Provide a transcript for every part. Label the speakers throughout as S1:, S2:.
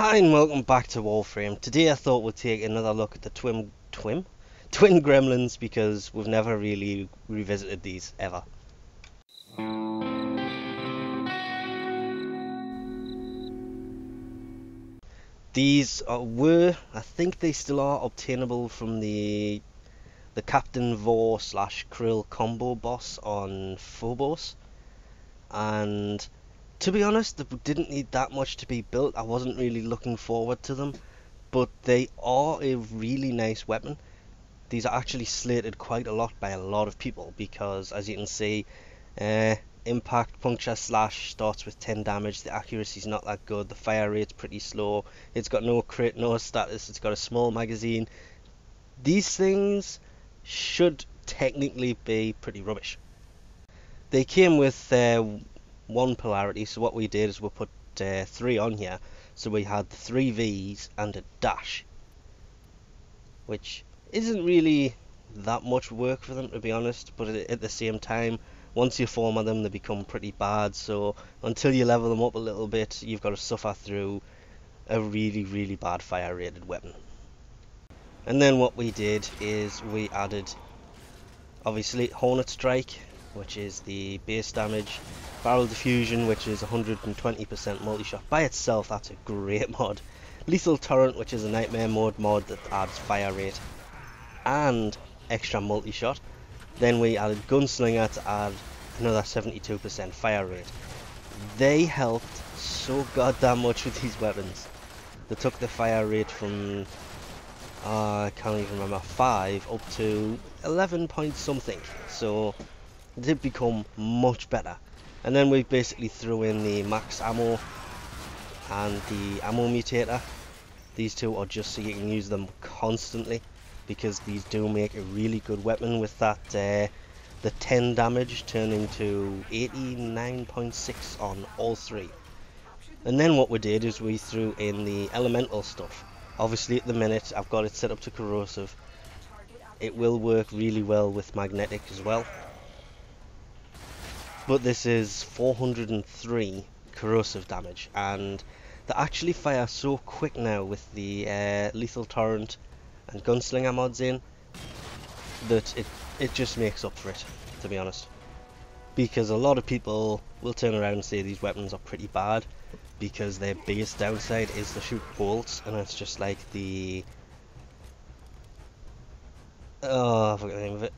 S1: Hi and welcome back to Warframe. Today I thought we'd take another look at the twin gremlins because we've never really revisited these ever. These I think they still are obtainable from the Captain Vor / Krill combo boss on Phobos, and to be honest, they didn't need that much to be built. I wasn't really looking forward to them, but they are a really nice weapon. These are actually slated quite a lot by a lot of people because, as you can see, impact, puncture, slash starts with 10 damage. The accuracy is not that good. The fire rate's pretty slow. It's got no crit, no status. It's got a small magazine. These things should technically be pretty rubbish. They came with one polarity, so what we did is we put 3 on here. So we had 3 Vs and a dash, which isn't really that much work for them, to be honest, but at the same time, once you form on them, they become pretty bad. So until you level them up a little bit, you've got to suffer through a really bad fire rated weapon. And then what we did is we added, obviously, Hornet Strike, which is the base damage, Barrel Diffusion, which is 120% multi-shot. By itself, that's a great mod. Lethal Torrent, which is a nightmare mod that adds fire rate and extra multi-shot. Then we added Gunslinger to add another 72% fire rate. They helped so goddamn much with these weapons. They took the fire rate from I can't even remember, 5 up to 11 point something, so it did become much better. And then we basically threw in the max ammo and the ammo mutator. These two are just so you can use them constantly, because these do make a really good weapon with that the 10 damage turning to 89.6 on all 3. And then what we did is we threw in the elemental stuff. Obviously at the minute I've got it set up to corrosive. It will work really well with magnetic as well, but this is 403 corrosive damage, and they actually fire so quick now with the lethal torrent and gunslinger mods in that it just makes up for it, to be honest. Because a lot of people will turn around and say these weapons are pretty bad because their biggest downside is the shoot bolts, and it's just like the I forgot the name of it,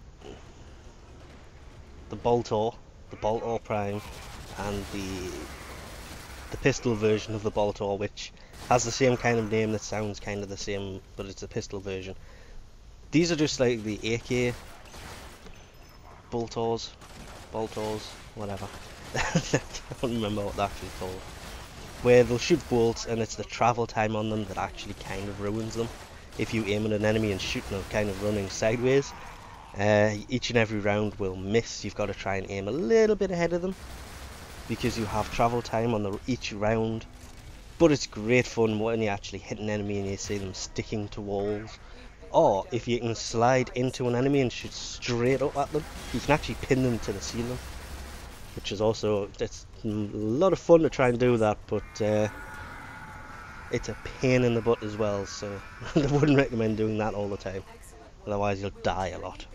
S1: the Boltor Prime, and the pistol version of the Boltor, which has the same kind of name that sounds kind of the same, but it's a pistol version. These are just like the AK Boltors, whatever. I don't remember what they're actually called. Where they'll shoot bolts, and it's the travel time on them that actually kind of ruins them. If you aim at an enemy and shoot them kind of running sideways, each and every round will miss. You've got to try and aim a little bit ahead of them because you have travel time on each round. But it's great fun when you actually hit an enemy and you see them sticking to walls. Or if you can slide into an enemy and shoot straight up at them, you can actually pin them to the ceiling, which is also, it's a lot of fun to try and do that, but it's a pain in the butt as well, so I wouldn't recommend doing that all the time, otherwise you'll die a lot.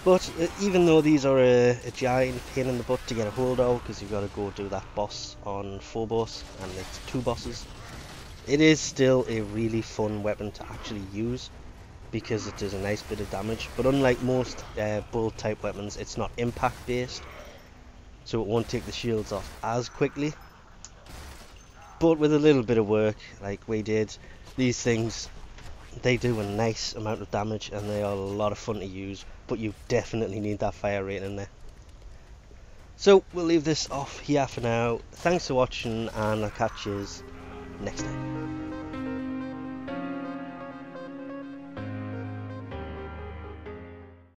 S1: But even though these are a giant pain in the butt to get a hold of, because you've got to go do that boss on Phobos, and it's 2 bosses, it is still a really fun weapon to actually use, because it does a nice bit of damage. But unlike most bolt type weapons, it's not impact based, so it won't take the shields off as quickly. But with a little bit of work like we did, these things, they do a nice amount of damage and they are a lot of fun to use, but you definitely need that fire rate in there. So we'll leave this off here for now. Thanks for watching, and I'll catch you next time.